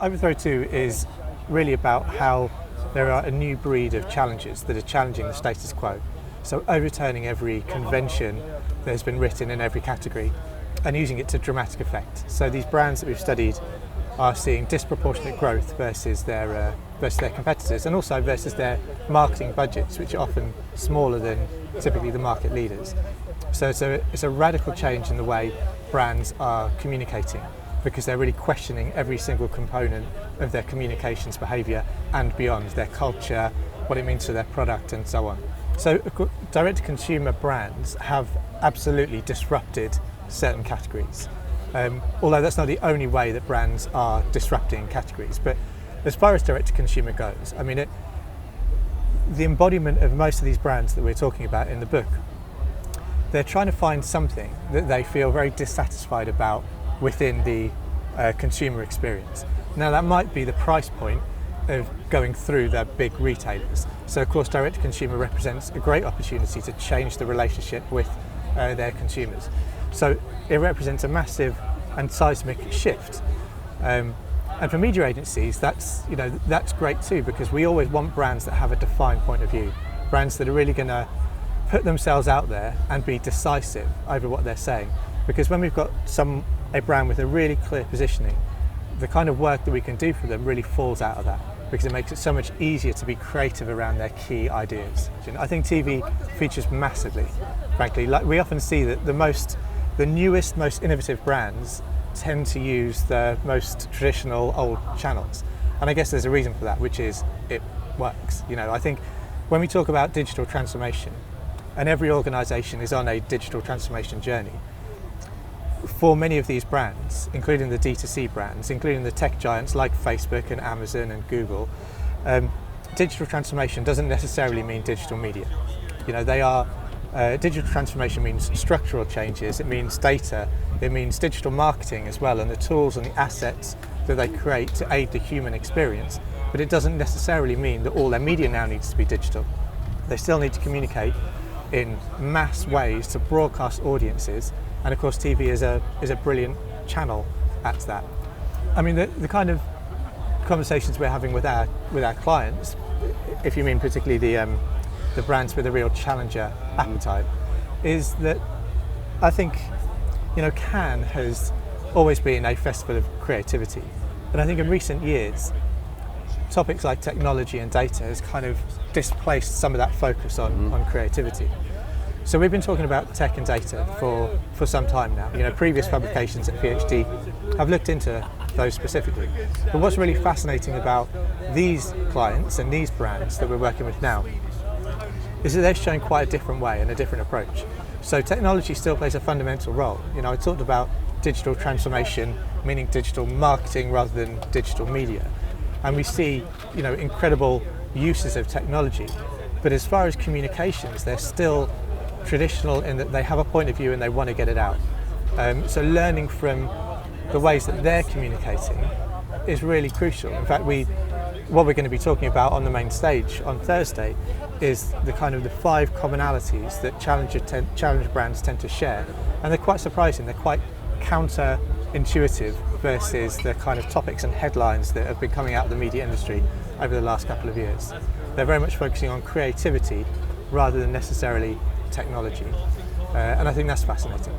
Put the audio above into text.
Overthrow 2 is really about how there are a new breed of challenges that are challenging the status quo. So overturning every convention that has been written in every category and using it to dramatic effect. So these brands that we've studied are seeing disproportionate growth versus their competitors, and also versus their marketing budgets, which are often smaller than typically the market leaders. So it's a radical change in the way brands are communicating, because they're really questioning every single component of their communications behaviour and beyond, their culture, what it means to their product and so on. So direct-to-consumer brands have absolutely disrupted certain categories. Although that's not the only way that brands are disrupting categories. But as far as direct-to-consumer goes, I mean, the embodiment of most of these brands that we're talking about in the book, they're trying to find something that they feel very dissatisfied about within the consumer experience. Now that might be the price point of going through the big retailers. So of course direct-to-consumer represents a great opportunity to change the relationship with their consumers. So it represents a massive and seismic shift. And for media agencies, that's great too, because we always want brands that have a defined point of view, brands that are really going to put themselves out there and be decisive over what they're saying. Because when we've got a brand with a really clear positioning, the kind of work that we can do for them really falls out of that, because it makes it so much easier to be creative around their key ideas. I think TV features massively, frankly. Like, we often see that the newest, most innovative brands tend to use the most traditional old channels. And I guess there's a reason for that, which is it works. I think when we talk about digital transformation, and every organisation is on a digital transformation journey, for many of these brands, including the D2C brands, including the tech giants like Facebook and Amazon and Google, digital transformation doesn't necessarily mean digital media. Digital transformation means structural changes, it means data, it means digital marketing as well, and the tools and the assets that they create to aid the human experience. But it doesn't necessarily mean that all their media now needs to be digital. They still need to communicate in mass ways to broadcast audiences, and of course TV is a brilliant channel at that. I mean, the kind of conversations we're having with our clients, if you mean particularly the brands with a real challenger appetite, is that I think Cannes has always been a festival of creativity, and I think in recent years topics like technology and data has kind of displaced some of that focus on creativity. So we've been talking about tech and data for some time now. Previous publications at PhD have looked into those specifically. But what's really fascinating about these clients and these brands that we're working with now is that they're showing quite a different way and a different approach. So technology still plays a fundamental role. I talked about digital transformation, meaning digital marketing rather than digital media. And we see, incredible uses of technology. But as far as communications, they're still traditional in that they have a point of view and they want to get it out. So learning from the ways that they're communicating is really crucial. In fact, what we're going to be talking about on the main stage on Thursday is the 5 commonalities that challenger brands tend to share. And they're quite surprising. They're quite counterintuitive versus the kind of topics and headlines that have been coming out of the media industry over the last couple of years. They're very much focusing on creativity rather than necessarily technology. And I think that's fascinating.